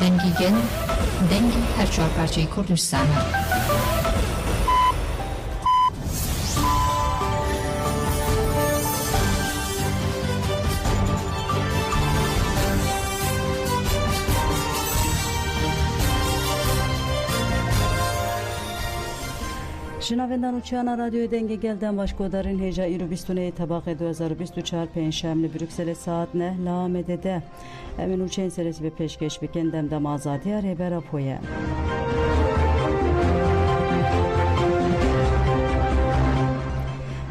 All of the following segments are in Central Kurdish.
دنگیگن دنگی هر چهار پرچه کردستان شنوندگان چانا رادیو دنگ گلدن باشگودارین هجا ایرو 29 طبق 2024 پنجشنبه بروکسل ساعت 9 لامده ده امنو چند سرسی به پیشکش بکندم دم آزادی ریبرا پویه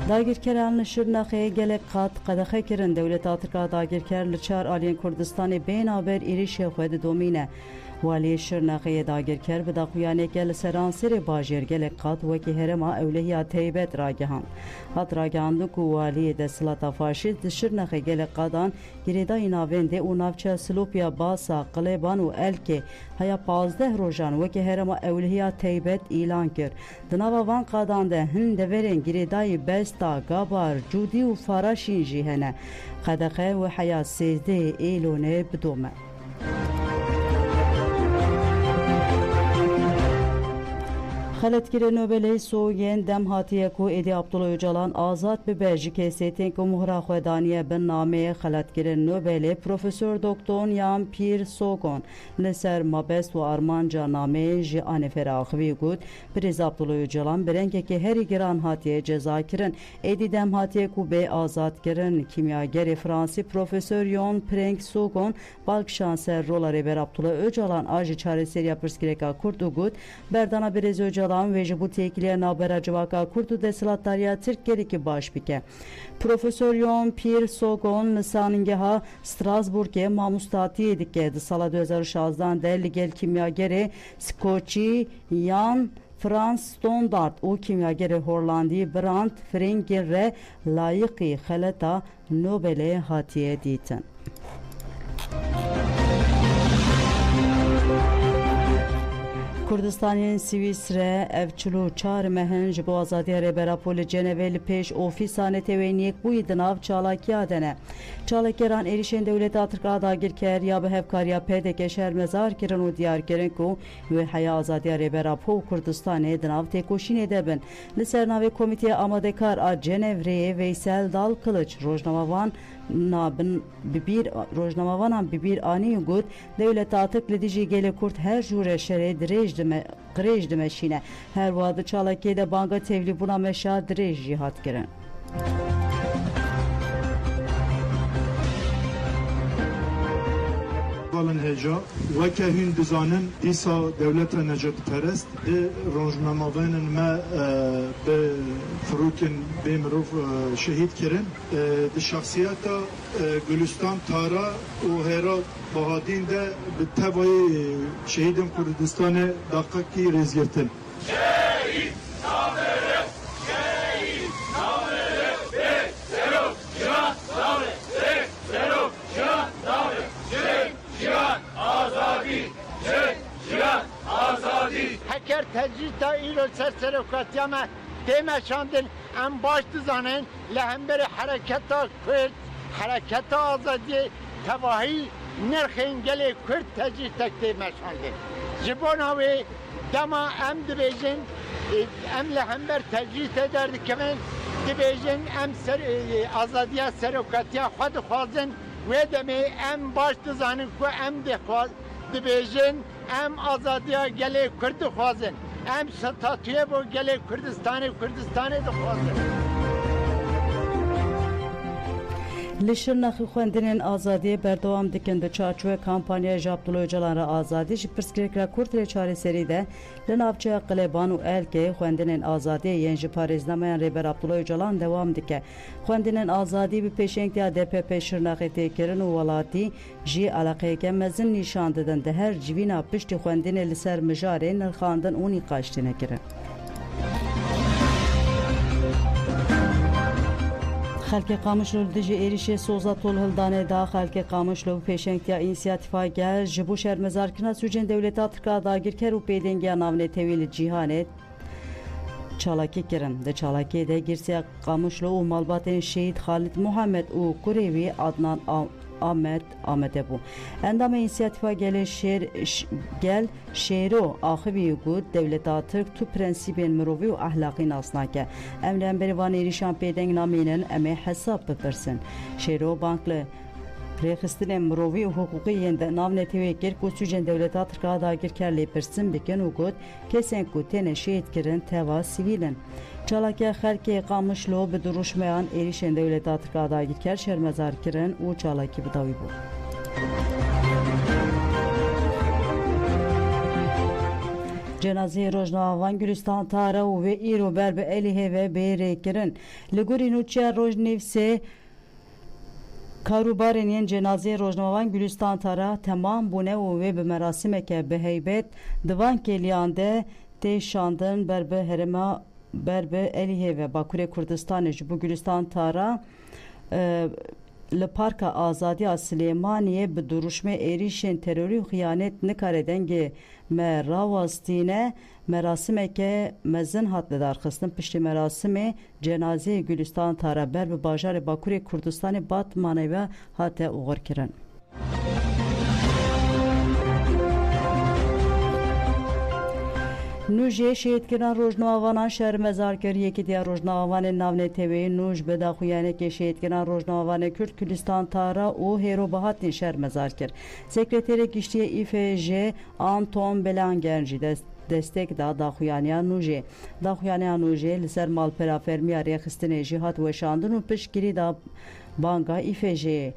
داگیرکران شرناخه گلک قات قدخه کرن دولت آترکا داگیرکر لچار آلین کردستان بین آبر ایریش خود دومینه والی شرناخه داگیرکر به داخویانه گل سرانسر باجیر گلک قات وکی هرما اولهی تیبت راگهان هات راگهاندو کو والی دسلات فاشیست شرناخه گلک قادان گریدای ناونده او نافچه سلوپیا باسا قلیبان و الکه هیا 15 روزان وکی هرما اولهی تیبت اعلان کرد دناوا وان قادان ده هند ورن گریدای بستا گابار جودی و فراشین جهنه قدقه و حیا 13 ایلونه بدومه خلطگیر نوبلی سوگین دم هاتیه کو ایدی عبدالله اوجالان آزاد به بلژیک سیتین که مهره خودانیه به نامه خلطگیر نوبلی پروفسور دکتر یان پیر سوگون لسر مابست و آرمان جانامه جی آنفر آخوی گود بریز عبدالله اوجالان برنگه که هری گران هاتیه جزا کرن ایدی دم هاتیه کو به آزاد کرن کیمیاگر فرانسی پروفسور یون پرنگ سوگون بالک شانسر رولاری بر عبدالله اوجالان آجی چاره سریا پرسکرکا کرد و گود بردانا بریز اوجالان ve ji bu tekiliye nabera civaka Kurd û desilatdariya Tirkiyeyê baş bike. Profesör Yon Pir Sogon li sanîngeha Strasbourgê mamostatiyê dike di sala 2016 de li gel kimyagerê Skoçî yan Frans Standard û kimyagerê Hollandî Brand Fringin re layıqî xeleta Nobelê hatiye dîtin. کردستانین سویسره افچلو چار مهنج با آزادی ریبرا پول جنویل پیش اوفیسانه توینیک بوی دناو چالاکی آدنه چالاکیران ایریشن دولت آترکا داگیر کر یا به هفکاریا پیدک شرمزار کرن و دیار کرن کو و حیا آزادی ریبرا پو کردستانه دناو تکوشین دبن لسرناوی کمیته آماده کار آ جنوری ویسل دال کلچ روزنامه‌وان نابن روزنامه‌وانان ببیر آنی گود دولت آترک لدیجی گل کرد هر جور شری درج قریج دمشینه هر واد چالاکی ده بانگا تevli buna meşa درج جهاد کرن بالن هجا وکه هین دزانن دیسا دولت نجات پرست ده روزنامه‌وان ما به فروکن به مروف شهید کرن ده شخصیت گلستان تارا و هرا بهادین ده به توای شهیدم کردستان دقیقی رزگرتن شهید نامره شهید نامره به سلو جان نامره به سلو جان نامره جان آزادی جان آزادی هکر تجرید تا ایرو سرسروکاتیا ما دیمشاندن ام باش دزانن لهمبر حرکت کرد حرکت آزادی تواهی نرخین گلی کرد تجرید تک دیمشاندن جبون هاوی دما ام دبیجن ام لهمبر تجرید درد کمن دبیجن ام آزادی سروکاتیا خود خوازن و دمی ام باش دزانن که ام دبیجن ام آزادیا گلی کرد خوازن ام ستاتویه بو گلی کردستان دخوازن لشرناخی خوندنین آزادی بردوام دکند چارچوه کامپانیا عبدالله اوجالان را آزادی جی پرسکرک را کرد ری چاره سری ده لنافچه قلیبان و الکه خوندنین آزادی ینجی پاریزنامه ریبر عبدالله اوجالان دوام دکه خوندنین آزادی به پیشنگتیا DPP شرناخی تیکرن و ولاتی جی علاقه که مزن نشان دادن ده هر جوینا پشتی خوندن لسر مجاره نرخاندن اونی قاشتینه کرن خلق قامشلو دجی ایریش سوزا طول هلدانه دا خلق قامشلو پیشنگتیا اینسیاتیفا گل جبو شرمزار کنا سوجن دولت آترکا داگیر کر و پیدنگیا ناونه تویل جیهانه چالاکی کرن ده چالاکی ده گرسیا قامشلو و مالباتن شهید خالد محمد و کوریوی آمده بو. اندام اینسیاتیفا گل شیرو آخوی گود دولتا ترک تو پرنسیبین مروی و اخلاقی ناسناکه. امران بریوان ایریشان پیدنگ نامینن امی حساب بپرسن. شیرو بانکل رخصتن مروی و حقوقی یند نام نتیوی کرد که سوژن دولتا ترکا داگر کرلی پرسن بکن و گود کسین که تن شهید کرن توا سیویلن. چالاکه خلکی قامش لو به دروشمیان ایریشن دولتا ترکا داگر کرد شرمزار کرن و چالاکی بداوی بود. جنازه روزنامه‌وان گلستان تاره و ایرو بر به الیه و بیره کرن. لگوری نوچه روزنیفسه کاروبارین جنازه روزنامه‌وان گلستان تاره تمام بونه و به مراسم که به هیبت دوان کلیانده تشاندن بر به هرما بر به الیه و باکوری کردستان جبو گلستان تاره لپارک آزادی سلیمانیه به دروشمه ایریشن تروری و خیانت نکاره دنگه مراواستینه مراسمه که مزن هات لدار خستن پشت مراسم جنازه گلستان تاربر به باجار باکوری کردستان باتمانه و هات اوغر کرن. نوجه شهید کردن روزنامه‌وانان شهر مزار کرد. یکی دیگر روزنامه‌وان ناو نتیوی نوج به داخویانه که شهید کردن روزنامه‌وان کرد کردستان تارا و هیرو بهات شهر مزار کرد. سکرتر گشتی ایفژ آنتون بلانگرجی destek da daxuyaniya nuje. Daxuyaniya nuje li ser malperafermiya rêxistinê jî hat weşandin û piştgirî da banka îfêjê.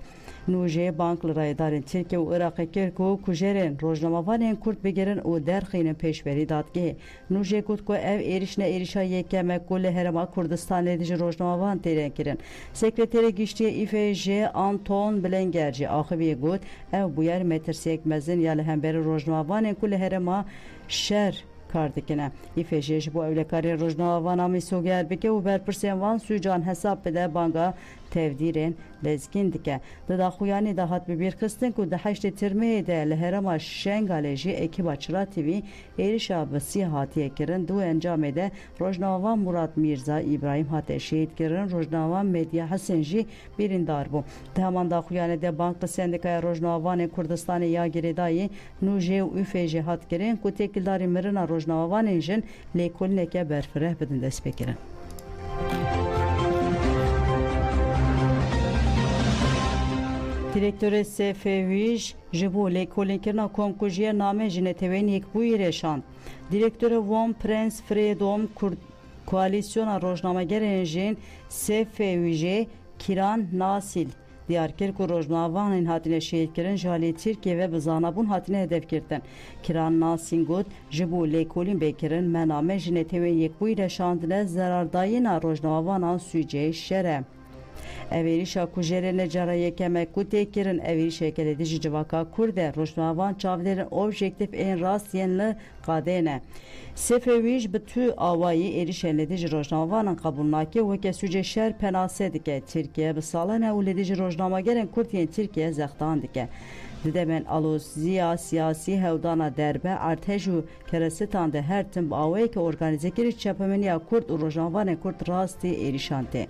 Nuje bank li raydarên Tirkiye û Iraqê kir ku kujerên rojnamevanên Kurd bigirin û derxînin pêşverî dadgehê. Nuje got ku ev êrişne êrişa yekeme ku li Herêma Kurdistanê de ji rojnamevan têrên kirin. Sekreterê giştî îfêjê Anton Blengercî axivî got ev bûyer metirsek mezin ya li hemberî rojnamevanên ku li Herêma şer kar dikine. İfêjê ji bo ewlekariyê rojnamevana mîsoger bike û berpirsên wan sûcan hesab bide banka tevdîrên lezgîn dike. Di daxuyanî de hat bi bîrxistin ku di heştê Tirmiyê de li Herêma Şengalê jî ekîba Çıra TV êrişa bi sî hatiye kirin. Du encamê de rojnamevan Murat Mîrza İbrahîm hate şehîd kirin. Rojnamevan Medya Hesen jî birîndar bû. Di heman daxuyanê de bank li Sendikaya Rojnamevanên Kurdistanê ya Girêdayê Nûjê û Îfêjê hat kirin ku têkildarî mirina rojnamevanên jin lêkolîneke berfireh bidin destpêkirin. Direktörü SFVJ ji bo lêkolînkirina komkujiya name ji netewên Yekbûyî reşand. Direktörü Von Prince Freedom Koalisyona Rojnamegerên jin SFVJ Kiran Nasil diyar kir ku rojnamevanên hatine şehîdkirin ji alî Tirkiye ve bi zanabûn hatine hedefgirtin. Kiran Nasil got ji bo lêkolîn bêkirin me name ji netewên Yekbûyî reşandine zerardayîna rojnamevanan Sûcê şer. Evrîşa kujerê necara yekeme ku tê kirin evrîşekê de ji civaka Kurd e rojnamevan çavdêrên objektif ên rast yên li qadê ne. Sefewîj bi tû awayî êrişên li ji rojnamevanan qebûlnakê weke Sûcê şer penasê dike. Tirkiye bi salan e û li ji rojnamegerên Kurd yên Tirkiye zextan dike. Didemen alozîya siyasî hewdana derbe artej û keresitan de her tim bi awayekê organizekirî çepemeniya Kurd û rojnamevanên Kurd rastî êrîşan tê.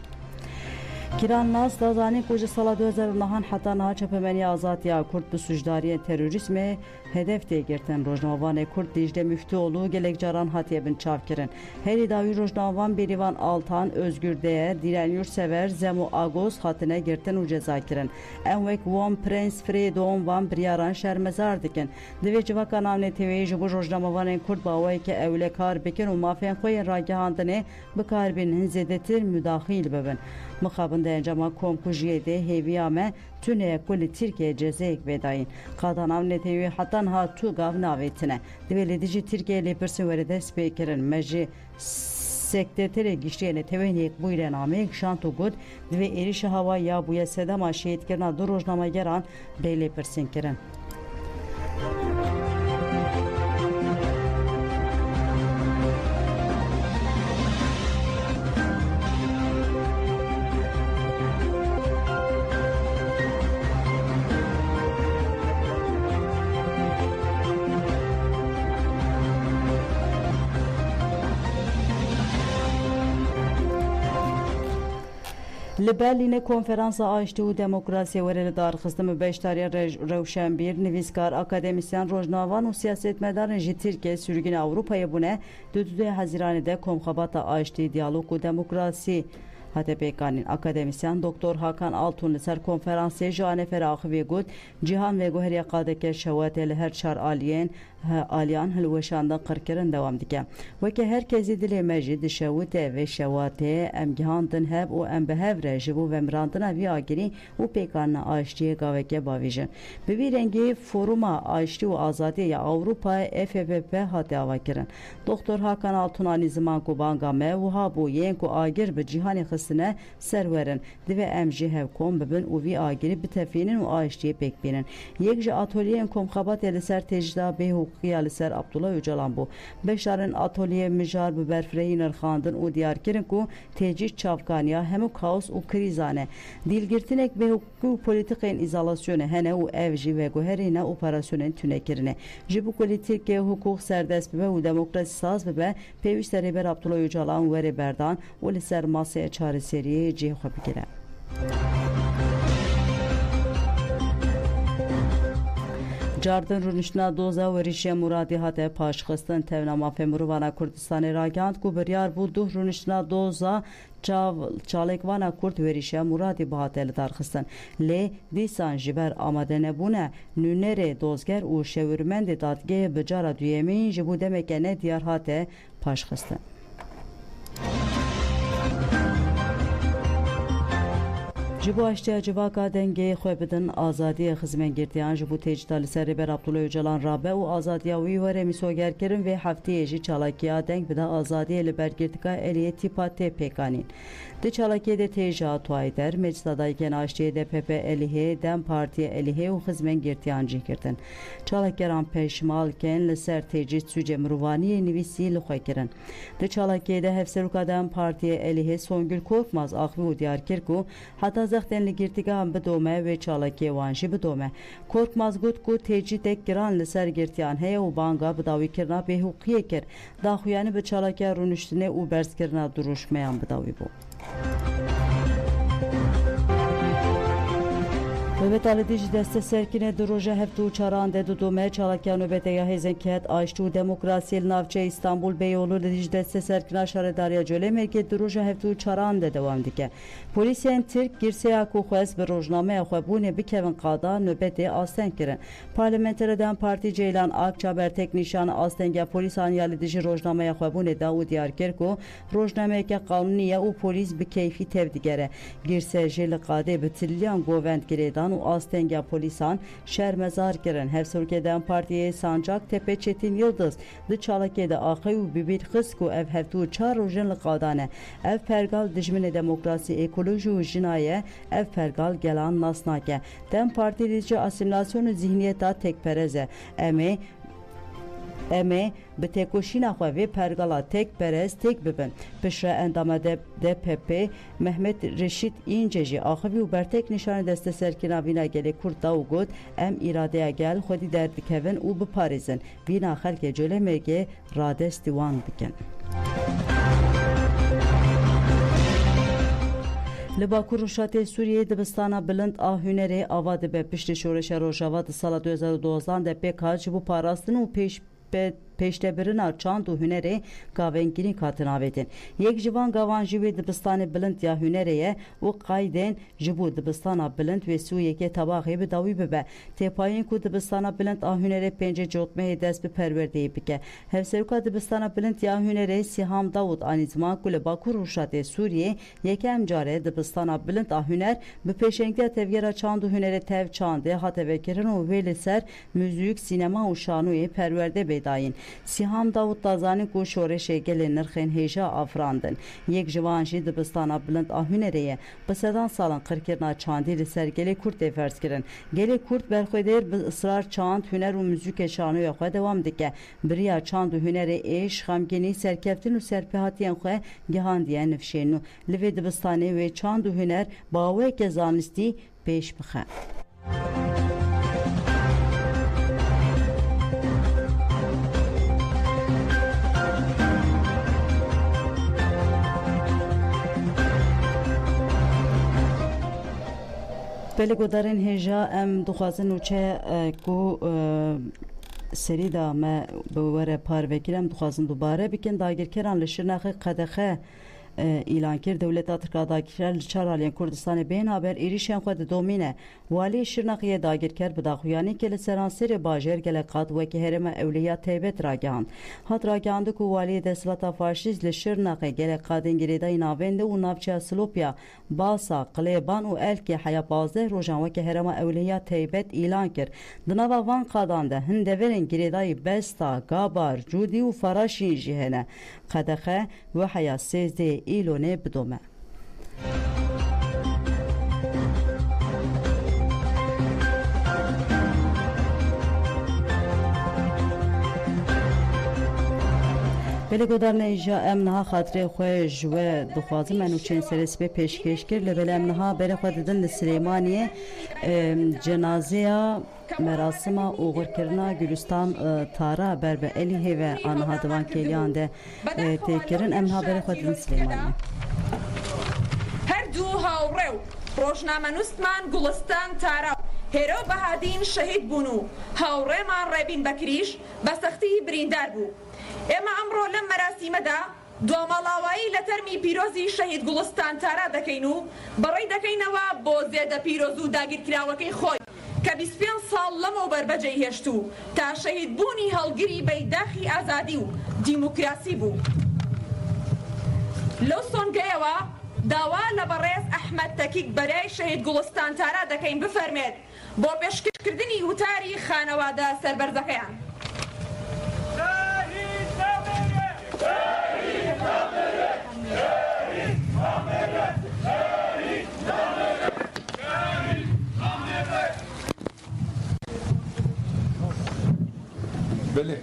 Kiran Nas da zanîn ku ji sala 2009 heta niha çepemeniya azadiya Kurd bi suçdariyên terorîzmê hedef tê girtin. Rojnamevanê Kurd Dicle Müftüoğlu gelek caran hatiye bin çavkirin. Herî dawî rojnamevan Berivan Altan, Özgür Deye, Diren Yurtsever, Zemo Agos hatine girtin û ceza kirin. Em wek Von Prince Freedom van biryaran şermezar dikin. Divê civaka navnetewî ji bo rojnamevanên Kurd bawayeke ewlekar bikin û mafên xwe yên ragihandinê bikarbînin zêdetir müdaxîl bibin. Mixabin de encama komkujiyê de hêviya me tûneye ku li Tirkiye cezayek vedayîn. Qada navnetewî heta niha tû gav navêtine. Divê li dijî Tirkiye lêpirsên were dest pê kirin. Me jî sekreterê giştiyê netewên Yekbûyî re nameyek şand û got divê êrişa hewa ya bûye sedema şehîdkirina du rojnamegeran bê lêpirsên kirin. لبرلین کنفرانس آشتی و دموکراسی ورل دارخستم بشتاری روشنبیر نویسکار اکادمیسیان روزناوان و سیاستمداران جی ترکیه سürgün Avrupa'ya bune 2 Haziran'da komxabata آشتی دیالوگ و دموکراسی HDP'nin akademisyen Doktor Hakan Altun ser konferansı jane feraxı ve gud cihan ve goheriya qadeke şevateli her çar aliyan hilweşandan qırkırın devam dike. Ve ki herkesi dili mecid şevute ve şevate emgihandın heb o embehevre jibu ve mirandına vi agiri u pekanına aştiye gaveke bavijin. Bevi rengi foruma aşti u azadiye Avrupa FFP hati avakirin. Doktor Hakan Altun ani zaman ku bangame u habu yen ku agir be cihani xısine serverin. Dive emji hevkom bibin u vi agiri bitefinin u aştiye pekbinin. Yekji atölyeyen komxabat eli ser tecda behu Qiyali ser Abdullah Öcalan bu. Beşarın atölye mijar bi berfreyin erxandın u diyarkirin ku tecih çavkaniya hemu kaos u krizane. Dilgirtinek be hukuku politiken izolasyonu hene u evji ve goherine operasyonen tünekirine. Jibu politike hukuk serdest be u demokrasi saz be pevişte reber Abdullah Öcalan ve reberdan u li ser masaya çare seriye cihwa bigire. Cardın rünüşna doza ve rişe muradi hate paşxıstin tevnama femuruvana Kurdistan'ı ragand ku biryar bu duh rünüşna doza çalekvana Kurd ve rişe muradi bahateli darxıstin. Le disan jiber amade nebune nünere dozger u şevirmendi dadgeye bicara düyemeyin jibu demekene diyar hate paşxıstin. Jibu aştiya civaka dengeye xwebidin azadiye xizmengirtiyan jibu tecdali seri ber Abdullah Öcalan rabe u azadiya wî were misogerkirin ve haftiyê jî çalakiya deng bida azadiye li bergirtika eliye tipa tê pêkanîn. Di çalakiyê de têja tuayder meclisadayken aştiye DPP elihe dem partiye elihe u xizmengirtiyan cih kirtin. Çalakyeran peşmalken li ser tecid süce mirovaniyê nivîsî li xwe kirin. Di çalakiyê de hevseruka dem partiye elihe Songül Korkmaz axivî û diyarkir ku heta zextenli girtiga ham bidome ve çalakiyê wan jî bidome. Korkmaz got ku tecîdek giran li ser girtiyan heye û banga bidawîkirina bêhûqiyê kir. Daxuyanî bi çalakiya rûniştinê û berskirina duruşmeyan bidawî bû. Nöbet alıdıcı deste serkine duruja heftu çaran de dudome çalakya nöbete ya hezenket aştu demokrasiyel navçe İstanbul Beyoğlu alıdıcı deste serkine şaredariya cöle merke duruja heftu çaran de devam dike. Polisiyen Türk girseya ku xwez bir rojname xwebune bikevin qada nöbete asten kirin. Parlamentereden Parti Ceylan Akçaber tek nişanı astenge polisan yalıdıcı rojname xwebune da u diyarkir ku rojname ke kanuniye u polis bi keyfi tevdigere. Girse jeli qade bitilyan govend giredan u astenge polisan şermezar kirin. Hevsurkeden Partiye Sancak Tepe Çetin Yıldız di çalakede axeyu bibir xis ku ev heftu çar rojin li qadane. Ev pergal dijmine demokrasi ekoloji u jinaye ev pergal gelan nasnake. Dem partilici asimilasyonu zihniyeta tekpereze. Eme bi tekoşîna xwe vê pergala tek perez tek bibin. Pişre endama DPP Mehmet Reşit İnce jî axivî û bertek nişanê desteserkirina vîna gelê Kurd da û got em îradeya gel xwedî derdikevin û biparêzin. Vîna xelkê colemêrgê radestî wan bikin. Li Bakur Rûşatê Sûriyê dibistana bilind a hunerê ava dibe piştî şoreşa Rojava di sala 2012 de pêk hat ji bo parastin û peştebirina çand û hunerê gavengirîn hatin avêtin. Yek ji van gavan jî wê dibistanê bilind ya hunerê û qaydên ji bo dibistana bilind wê Sûriyekê tebaxê bi dawî bibe. Têpayên ku dibistana bilind a hunerê pêncê cotmeyê dest bi perwerdeyê bike. Hevseruka dibistana bilind ya hunerê Siham Davud anî ziman ku li Bakur Rûşatê Sûriyê yekem carê dibistana bilind a huner bi pêşengiya tevgera çand û hunerê tev çandê hate vekirin û wê li ser müzik, sinema û şanûyê perwerde bêdayîn. Siham Davud dazanî ku şoreşê gelê nirxên hêja afirandin. Yek ji wan jî dibistana bilind a hunerê bi sedan salan qirkirina çandî li ser gelê Kurd tê ferz kirin. Gelê Kurd berxwedêr bi ısrar çand, huner û müzîkê şanûya xwe dewam dike. Biriya çand û hunerê êş, xemgînî, serkeftin û serpêhatiyên xwe gihandiye nifşên û li vê dibistanê wê çand û huner baweke zanistî pêş bixe. بله گودارن هجا ام دخوازن وچه کو سری دا ما بوره پار وکیرم دخوازن دوباره بکن داگر کران لشرناخ قدخه اعلان کرد دولت ترکیه داگر چرالیان کردستان بین haber ایریشان خود دومینه والی شرناخیه داگر کرد بداخویانی که لسرانسیر باجر گلقات وکی هرم اولیات تیبت راگان هات راگانده کو والی دسلتا فاشیز لشرناخی گلقاتن گریدای ناونده و نافچه سلوپیا باسا قلیبان و الکی حیا 15 روزان وکی هرم اولیات تیبت اعلان کرد دنوا وان قادانده هندورن گریدای بستا گابار جودی و فراشین جهنه قدخه و حیا 13 ایلونه بدومه بله گودار نیجا امنها خاطر خوش و دخوازم منو چند سرسپه پیشکش کرد لبل امنها بره خود دن سلیمانی جنازه مراسم اوغر کرنا گلستان تارا بر به الیه و آنها دوان کلیان ده تکرن امنها بره خود دن سلیمانی هر دو هاورو روشنامه نوستمان گلستان تارا هیرو بهادین شهید بونو هاوره من ریبین بکریش بسختی بریندار بو اما امرو لم مراسم دا دو مالاوایی لترمی پیروزی شهید گلستان تارا دکینو برای دکینوا بو زیده پیروزو داگیر کراوکی خوی که 25 سال لمو بربجه هشتو تا شهید بونی هلگری بیداخی آزادی و دیموکراسی بو لوسون گیوا داوا لبرز احمد تکیک برای شهید گلستان تارا دکین بفرمید با پیشکش کردنی وتاری خانواده سربرزکیان بله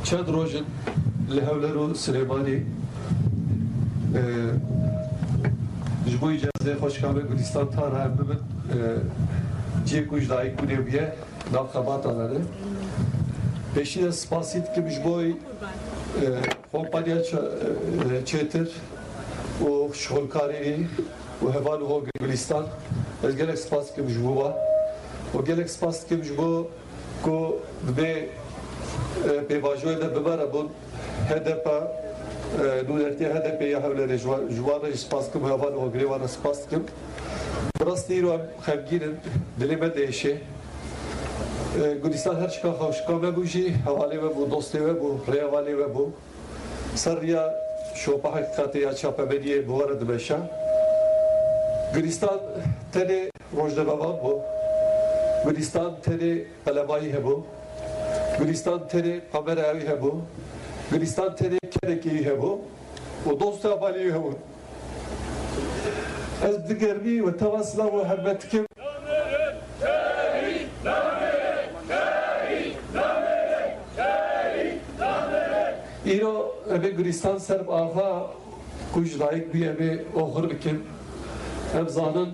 چند روز لهولرو سلیمانی جبوی اجازه خوشکامه گلستان تارا هم من جیب گوشدایی کنه بیه ناقابات آنه پیشین سپاسید که جبوی خوبانیا چهتر و شغلکاری و هوان و گلستان از گلک سپاس که جبوا و گلک سپاس که جبوا کو به واژوی ده ببره بود هدف دولتی هدف یا حول جوان سپاس کم هوان و گریوان سپاس کم براستی رو خبگیرن دلیمه دیشه گلستان هر چکا خوشکامه بوشی حوالی و بو دوستی و بو ریوالی و بو سر یا شوپا حقیقتی یا چاپه بدیه بوارد بشه گلستان تنه روشده بابان بو گلستان تنه قلمایی هبو گلستان تنه قمرهایی هبو گلستان تنه کرکی هبو و دوست حوالی هبو از دگرمی و تواصل و حرمت کم ایرو به گلستان سرب آخا کج لایک بیه به آخر بکن هم زانن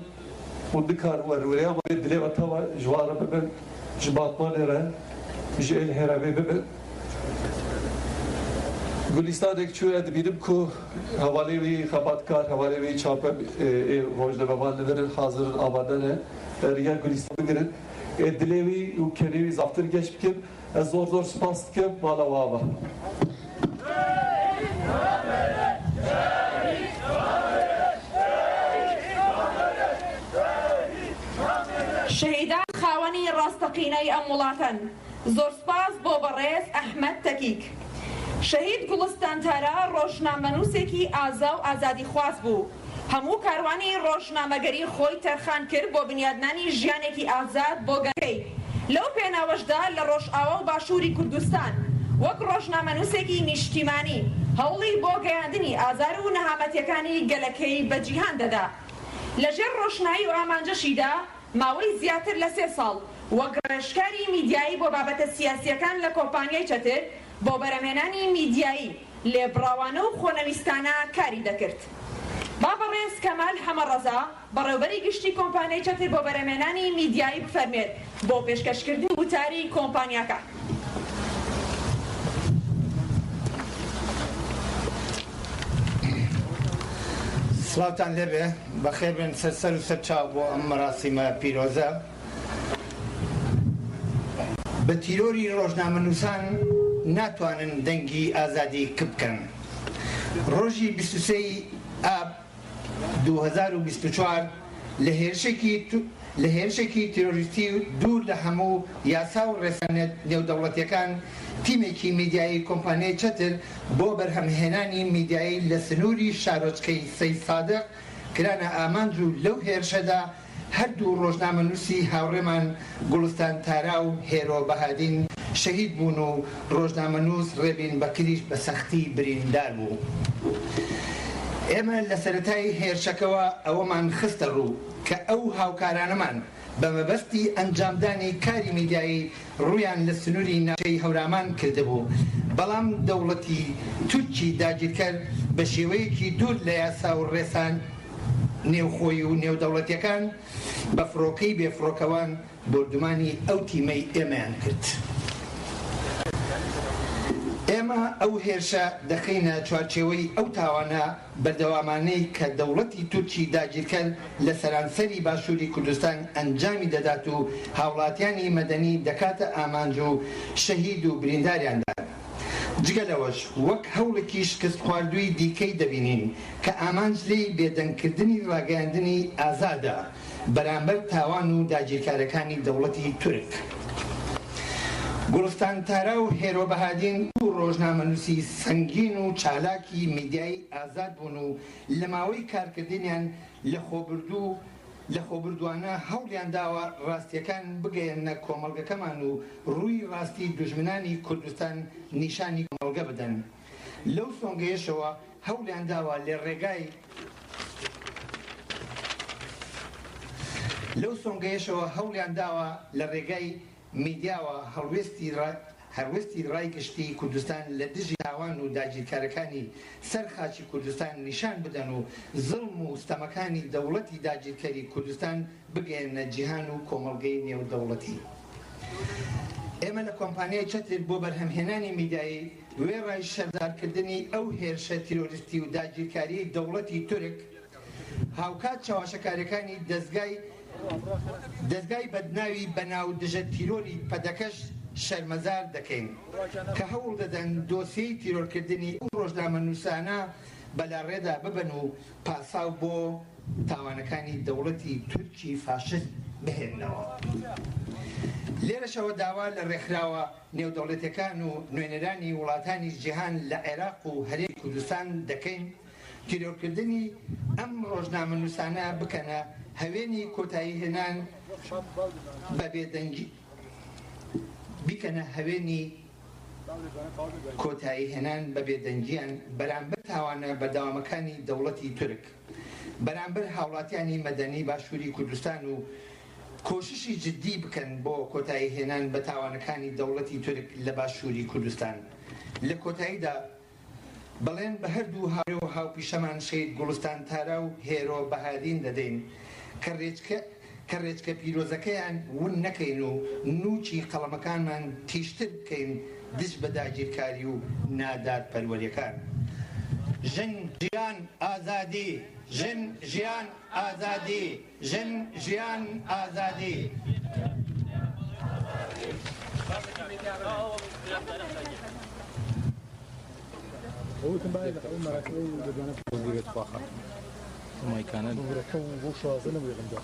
وندی کار وروری اما دلی و توا جواره ببن جباتمان را جیل هرابه ببن گلستان یک چوی ادبیدم کو حوالی وی خباتکار حوالی وی چاپه روزنامه بابان ندارن حاضرن آبادن ریا گلستان بگیرن دلی وی و کنی وی زفتر گشت بکن از زور زور سپاس کم مالا وابا شهیدان خاوەنی ڕاستەقینەی ئەم وڵاتن زۆر سپاس بۆ بەڕێز ئەحمەد تەکیک شەهید گوڵستان تارا ڕۆژنامەنووسێکی ئازا و ئازادی خواز بوو هەموو کاروانی ڕۆژنامەگەری خۆی تەرخان کرد بۆ بنیادنانی ژیانێکی ئازاد بۆ گەکەی لەو پێناوەشدا لە ڕۆژئاوا و باشووری کوردستان وەک ڕۆژنامەنووسێکی نیشتیمانی هەوڵی بۆ گەیاندنی ئازار و نەهامەتیەکانی گەلەکەی بە جیهان دەدا لەژێر ڕۆشنایی و ئامانجەشیدا ماوەی زیاتر لە 3 ساڵ وەک ڕێژکاری میدیایی بۆ بابەتە سیاسیەکان لە کۆمپانیای چەتر بۆ بەرهەمهێنانی میدیایی لێبڕاوانە و خۆنەویستانە کاری دەکرد. با بەڕێز کەمال حەمەڕەزا بەڕێوەبەری گشتی کۆمپانیای چەتر بۆ بەرهەمهێنانی میدیایی بفەرمێت بۆ پێشکەشکردنی وتاری کۆمپانیاکە. سڵاوتان لێبێ بەخێر بن سەر و سەرچاو بۆ ئەم مەراسیمە پیرۆزە. بە تیرۆری ڕۆژنامەنووسان ناتوانن دەنگی ئازادی بکەن. ڕۆژی 23 ئاب 2024 لە هێرشێکی تیرۆریستی دوور لە هەموو یاسا و ڕێسانەت نێودەوڵەتیەکان تیمێکی میدیایی کۆمپانیای چەتر بۆ بەرهەمهێنانی میدیایی لە سنووری شارۆچکەی سەید سادق کرانە ئامانج و لەو هێرشەدا هەردوو ڕۆژنامەنووسی هاوڕێمان گوڵستان تارا و هێرۆ بەهادین شەهید بوون و ڕۆژنامەنووس ڕێبین بەکریش بە سەختی بریندار بوو. ئێمە لە سەرەتای هێرشەکەوە ئەوەمان خستە ڕوو کە ئەو هاوکارانەمان بە مەبەستی ئەنجامدانی کاری میدیایی ڕوویان لە سنووری ناوچەی هەورامان کردبوو، بەڵام دەوڵەتی تورکی داگیرکەر بە شێوەیەکی دوور لە یاسا و ڕێسان نێوخۆی و نێودەوڵەتیەکان بە فڕۆکەی بێفڕۆکەوان بردومانی ئەو تیمەی ئێمەیان کرد. ئێمە ئەو هێرشە دەخینە چوارچێوەی ئەو تاوانە بەردەوامانەی کە دەوڵەتی تورکی داگیرکەر لە سەرانسەری باشووری کوردستان ئەنجامی دەدات و هاوڵاتیانی مەدەنی دەکاتە ئامانج و شەهید و برینداریاندا. جگەلەوەش وەک هەوڵێکی شکست خواردووی دیکەی دەبینین کە ئامانج لێی بێدەنگکردنی ڕاگەیاندنی ئازادە بەرامبەر تاوان و داگیرکارەکانی دەوڵەتی تورک. گوڵستان تارا و هێرۆ بەهادین و ڕۆژنامەنووسی سەنگین و چالاکی میدیایی ئازاد بوون و لە ماوەی کارکردنیان لە خۆبردووانە هەوڵیان داوە ڕاستیەکان بگەیەنە کۆمەڵگەکەمان و ڕووی ڕاستی دوژمنانی کوردستان نیشانی کۆمەڵگە بدەن. لەو سۆنگەیەشەوە هەوڵیان داوە لە ڕێگای میدیاوە هەڵوێستی ڕایگەشتی کوردستان لە دژی تاوان و داگیرکارەکانی سەر خاچی کوردستان نیشان بدەن و زڵم و ستەمەکانی دەوڵەتی داگیرکەری کوردستان بگەێنە جیهان و کۆمەڵگەی نێودەوڵەتی. ئێمە لە کۆمپانیای چەتر بۆ بەرهەمهێنانی میدیایی وێڕای شەردارکردنی ئەو هێرشە تیرۆریستی و داگیرکاری دەوڵەتی تورک هاوکات چاواشەکاریەکانی دەستگای بەدناوی بەناو دژە تیرۆری پەدەکەش شەرمەزار دەکەین کە هەوڵ دەدەن دۆسیەی تیرۆرکردنی ئەو ڕۆژنامەنووسانە بەلاڕێدا ببن و پاساو بۆ تاوانەکانی دەوڵەتی تورکی فاشست بهێننەوە. لێرەشەوە داوا لە ڕێکخراوە نێودەوڵەتیەکان و نوێنەرانی وڵاتانی جیهان لە عێراق و هەرێمی کوردستان دەکەین تیرۆرکردنی ئەم ڕۆژنامەنووسانە بکەنە هەوێنی کۆتایی هێنان بە بێدەنگی بەبێدەنگیان بەرامبەر تاوانە بەردەوامەکانی دەوڵەتی تورک، بەرامبەر هاوڵاتیانی مەدەنی باشووری کوردستان و کۆششی جدی بکەن بۆ کۆتایی هێنان بە تاوانەکانی دەوڵەتی تورک لە باشووری کوردستان. لە کۆتاییدا بەڵێن بە هەردوو هاوڕێ و هاوپیشەمان شەید گوڵستان تارا و هێرۆ بەهادین دەدەین کە ڕێچکە پیرۆزەکەیان ون نەکەین و نوچی قەڵەمەکانمان تیشتر بکەین دژ بە داگیرکاری و نادات پەروەریەکان. ژن ژیان ئازادی، ژن ژیان ئازادی، ژن ژیان ئازادی. هو باید اون مرکب بدون وزیرت فاخر ما كان هو شو اظن ويغندا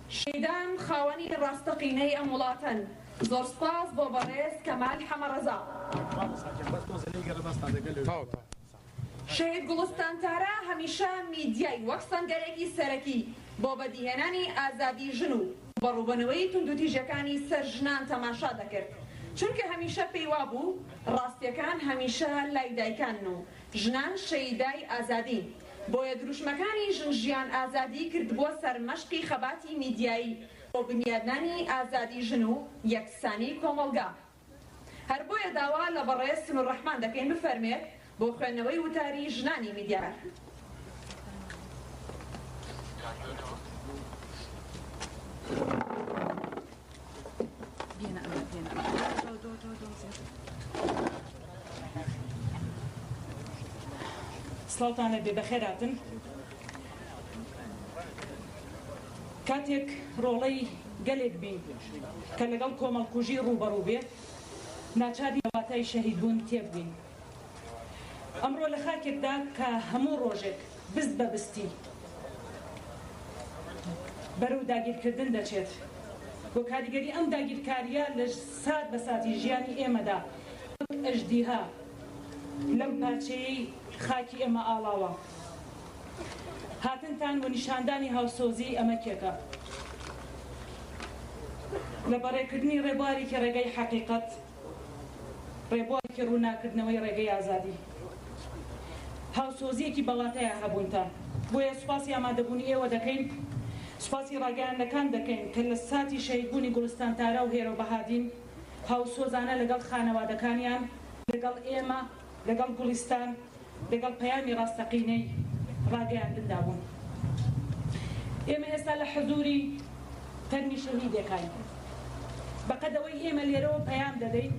شیدان خاوەنی ڕاستەقینەی ئەم وڵاتەن. زۆر سپاس بۆ بەڕێز کەمال حەمەڕەزا. شەهید گوڵستان تارا هەمیشە میدیای وەک سەنگەرێکی سەرەکی بۆ بەدیهێنانی ئازادی ژن و بەڕووبەنەوەی توندوتیژەکانی سەر ژنان تەماشا دەکرد، چونکە هەمیشە پێی وابوو ڕاستیەکان هەمیشە لای دایکانن و ژنان شەیدای ئازادی. بۆیە دروشمەکانی ژن ژیان ئازادی کرد بۆ سەرمەشقی خەباتی میدیایی بۆ بنیادنانی ئازادی ژن و یەکسانی کۆمەڵگا. هەر بۆیە داوا لە بەڕێز سمرڕەحمان دەکەین بفەرمێت بۆ خوێندنەوەی وتاری ژنانی میدیار. سڵاوتانە بێ بەخێراتن. کاتێک ڕۆڵەی گەلێک بین کە لەگەڵ کۆمەڵکوژی ڕوبەڕوو بێت ناچاری واتای شەهیدبوون تێبگەین. ئەمڕۆ لە خاکێکدا کە هەموو ڕۆژێک بست بە بستی بەرەو داگیرکردن دەچێت بۆ کاریگەری ئەم داگیرکاریە لە سات بە ساتی ژیانی ئێمەدا ئەژدیها لەم پارچەیەی خاکی ئێمە ئاڵاوە. هاتنتان و نیشاندانی هاوسۆزی ئەمە کێکە لە بەڕێکردنی ڕێبوارێکی ڕێگەی حەقیقەت، ڕێبوارێکی ڕووناکردنەوەی ڕێگەی ئازادی، هاوسۆزیەکی بەڵاتەیە هەبوونتان. بۆیە سوپاسی ئامادەبوونی ئێوە دەکەین، سوپاسی ڕاگەیاندنەکان دەکەین کە لە ساتی شەهیدبوونی گوڵستان تارا و هێرە بەهادین هاوسۆزانە لەگەڵ خانەوادەکانیان، لەگەڵ ئێمە، لەگەڵ گوڵستان، لەگەڵ پەیامی ڕاستەقینەی ڕاگەیاندندا بوون. ئێمە ئێستا لە حەزوری تەرمی شەهیدێکین. بەقەدەوەی ئێمە لێرەوە پەیام دەدەین،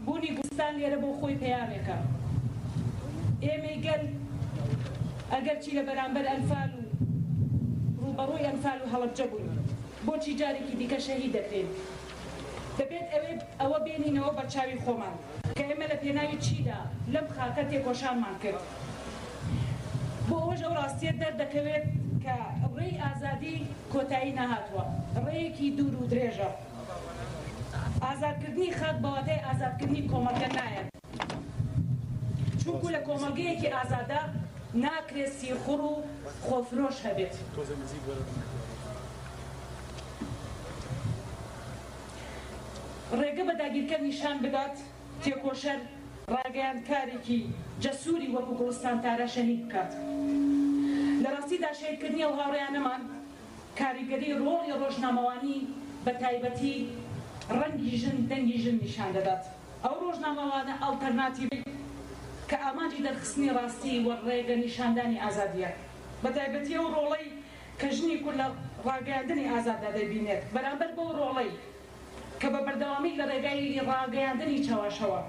بوونی گوڵستان لێرە بۆ خۆی پەیامێکە. ئێمەی گەل ئەگەر چی لە بەرامبەر ئەنفال و ڕوبەڕووی ئەنفال و هەڵەبجە بووین، بۆچی جارێکی دیکە شەهید دەکرێن؟ دەبێت ئەوە بێنینەوە بە چاوی خۆمان کە ئێمە لە پێناوی چیدا لەم خاکە تێکۆشانمان کرد. بۆ ئەوەش ئەو ڕاستیە دەردەکەوێت کە ڕێی ئازادی کۆتایی نەهاتووە، ڕێیەکی دوور و درێژە. ئازادکردنی خاک بەواتای ئازادکردنی کۆمەڵگە نایەت، چونکو لە کۆمەڵگەیەکی ئازادا ناکرێت سیرخوڕ و خۆفرۆش هەبێت. ڕێگە بە داگیرکە نیشان بدات تێکۆشەر ڕاگەیاندکارێکی جەسووری وەکو گوڵستان تارە شەهید بکات. لە ڕاستیدا شەهیدکردنی ئەو هاوڕێیانەمان کاریگەری ڕۆڵی ڕۆژنامەوانی بە تایبەتی ڕەنگی ژن دەنگی ژن نیشان دەدات. ئەو ڕۆژنامەوانە ئەڵتەرناتیڤی کە ئاماجی دەرخستنی ڕاستی وە ڕێگە نیشاندانی ئازادیە، بە تایبەتی ئەو ڕۆڵەی کە ژنی کورد لە ڕاگەیاندنی ئازاددا دەبینێت بەرامبەر بەو ڕۆڵەی کە بە بەردەوامی لە ڕێگای ڕاگەیاندنی چاواشەوە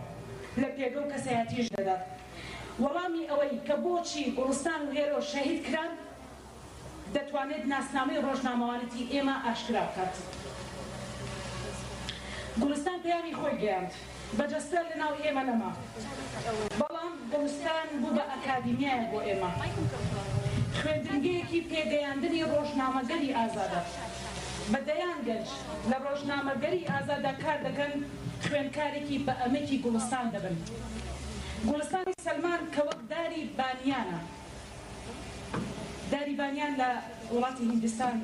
لە پێگە و کەسایەتیش دەدات. وەڵامی ئەوەی کە بۆچی گوڵستان و هێرۆ شەهید کران دەتوانێت ناسنامەی ڕۆژنامەوانەتی ئێمە ئاشکرا بکات. گوڵستان پەیامی خۆی گەیاند، بەجەستە لەناو ئێمە نەما، بەڵام گوڵستان بوو بە ئەکادیمیایە بۆ ئێمە، خوێندنگەیەکی پێگەیاندنی ڕۆژنامەگەری ئازادە. بەدەیان گەنج لە ڕۆژنامەگەری ئازادە کار دەکەن، خوێندکارێکی بە ئەمەکی گوڵستان دەبن. گوڵستانی سەلمان کە وەک داری بانیانە، داری بانیان لە وڵاتی هیندستان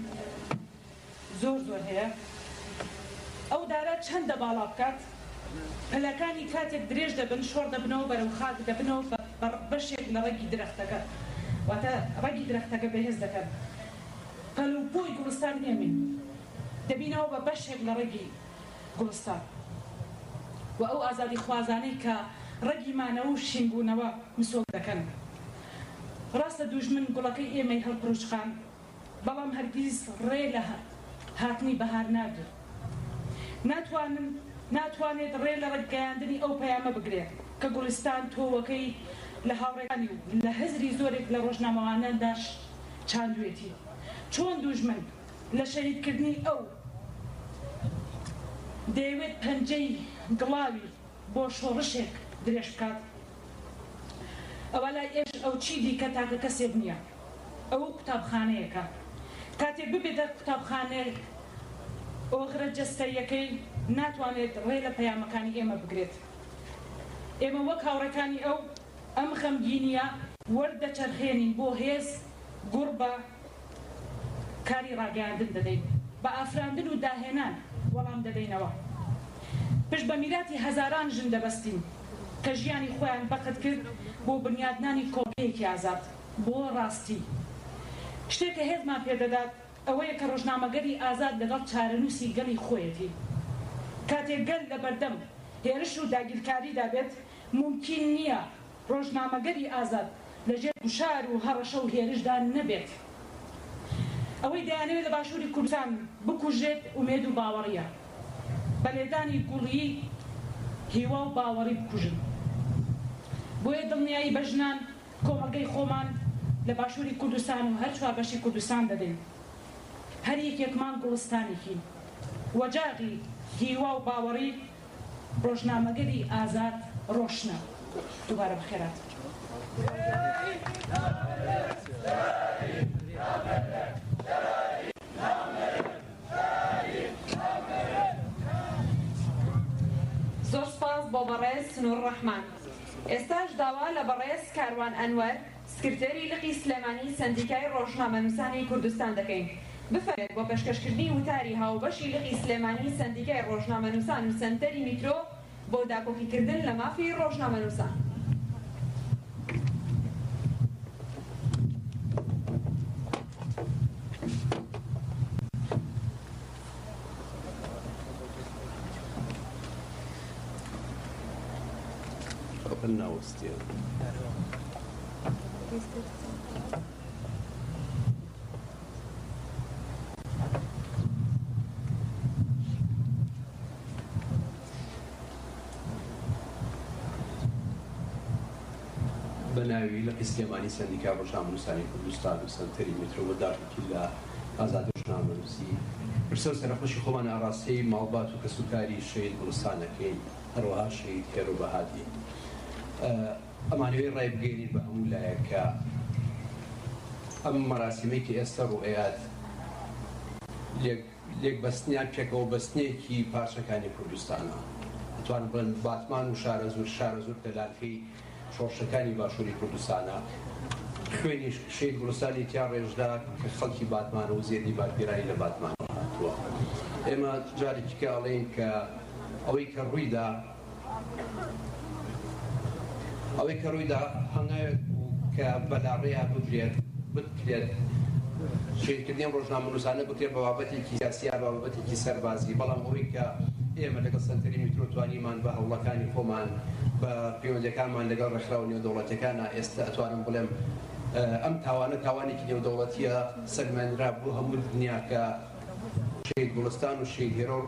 زۆر هەیە. ئەو دارە چەندە باڵا بکات، پەلەکانی کاتێک درێژ دەبن، شۆڕ دەبنەوە بەرەو خاک دەبنەوە بەشێک لە ڕێگی درەختەکە، واتە ڕێگی درەختەکە بەهێز دەکەن. پەلوپۆی گوڵستان ئێمین دەبینەوە بە بەشێک لە ڕێگی گوڵستان و ئەو ئازادی خوازانەی کە ڕێگیمانەوە و شینبوونەوە مسۆک دەکەن. ڕاستە دوژمن گوڵەکەی ئێمەی هەڵپڕوچخان، بەڵام هەرگیز ڕێ لە هاتنی بەهار ناگرت. ناتوانێت ڕێ لە ڕێگەیاندنی ئەو پەیامە بگرێت کە گوڵستان تۆوەکەی لە هاوڕێکانی و لە هەزری زۆرێک لە ڕۆژنامەوانەداش چاندوێتی. چۆن دوژمن لە شەهیدکردنی ئەو دەیەوێت پەنجەی گڵاوی بۆ شۆڕشێک درێژ بکات، ئەوە لای ئێش ئەو چی دیکە تاکە کەسێک نییە. ئەو قوتابخانەیەکە، کاتێک ببێتە قوتابخانەیە ئۆغرە جەستەیەکەی ناتوانێت ڕێ لە پەیامەکانی ئێمە بگرێت. ئێمە وەک هاوڕەکانی ئەو ئەم خەمگینیە وەردەچەرخێنین بۆ هێز گوڕ بە کاری ڕاگەیاندن دەدەین، بە ئافراندن و داهێنان وەڵام دەدەینەوە. پشت بە میراتی هەزاران ژن دەبەستین کە ژیانی خۆیان بەقەت کرد بۆ بنیادنانی کۆمەڵگەیەکی ئازاد، بۆ ڕاستی. شتێکە هێزمان پێدەدات ئەوەیە کە ڕۆژنامەگەری ئازاد لەگەڵ چارەنووسی گەڵی خۆیەتی. کاتێک گەل لە بەردەم هێرش و داگیرکاریدا بێت، ممکن نییە ڕۆژنامەگەری ئازاد لەژێر گوشار و هەڕەشە و هێرشدا نەبێت. ئەوەی دەیانەوێت لە باشووری کوردستان بکوژێت ئومێد و باوەڕیە، بە لێدانی گوڵی هیوا و باوەڕی بکوژن. بۆیە دڵنیایی بە ژنان کۆمەلگەی خۆمان لە باشووری کوردستان و هەر چوار بەشی کوردستان دەدەین هەر یەکێکمان گوڵستانێکی وەجاغی هیوا و باوەڕی ڕۆژنامەگەری ئازاد ڕۆشنە دووبارە بەخێرات زۆر سپاس بۆ بەڕێز سنوور ڕەحمان ئێستاش داوا لە بەڕێز کاروان ئەنوەر سکرتێری لقی سلێمانی سەندیکای ڕۆژنامەنووسانی کوردستان دەکەین بفەرێت بۆ پێشکەشکردنی وتاری هاوبەشی لقی سلێمانی سەندیکای ڕۆژنامەنووسان و سەنتەری میترۆ بۆ داکۆکیکردن لە مافی ڕۆژنامەنووسان ناوەستیە بەناوی لە قیسلێمانی سەندیکا ڕۆژنامەنووسانی کوردستان و سەنتەری میترۆ بە داڕێکی لە ئازادی ڕۆژنامەنووسی پرسە و سەرخۆشی خۆمان ئاڕاستەی ماڵبات و کەسوکاری شەید گوڵستانەکەین هەروەها شەید کێڕوبەهادی ئەمانەوەی ڕای بگەینین بە هەموو لایەکە ئەم مەراسیمەیەکی ئێستا ڕوئەیات لێکبەستنیان پێکەوە بەستنێکی پارچەکانی کوردستانە دەتوانن بڵێن باتمان و شارە زۆر کە لانکەی شۆڕشەکانی باشووری کوردستانە خوێنی شەید گوڵستانی تیا ڕێژدا کە خەڵکی باتمانە و زێدی بارپێرایی لە باتمان هاتووە ئێمە جارێکی کاڵێن کە ئەوەی کە ڕوویدا هەنگاوێک بوو کە بەلاڕێیا بکرێت شێرکردنیان ڕۆژنامەنووسانە بکرێت بە بابەتێکی سیاسیە بابەتێکی سەربازی بەڵام ئەوەی کە ئێمە لەگەڵ سەنتەری میترۆ توانیمان بە هەوڵەکانی خۆمان بە پەیوەندیەکانمان لەگەڵ ڕێکخراو نێودەوڵەتیەکانە ئێستا ئەتوانم بڵێم ئەم تاوانێکی نێودەوڵەتیە سەرمێنرا بۆ هەموو دنیا کە شەید گوڵستان و شەید هێرۆ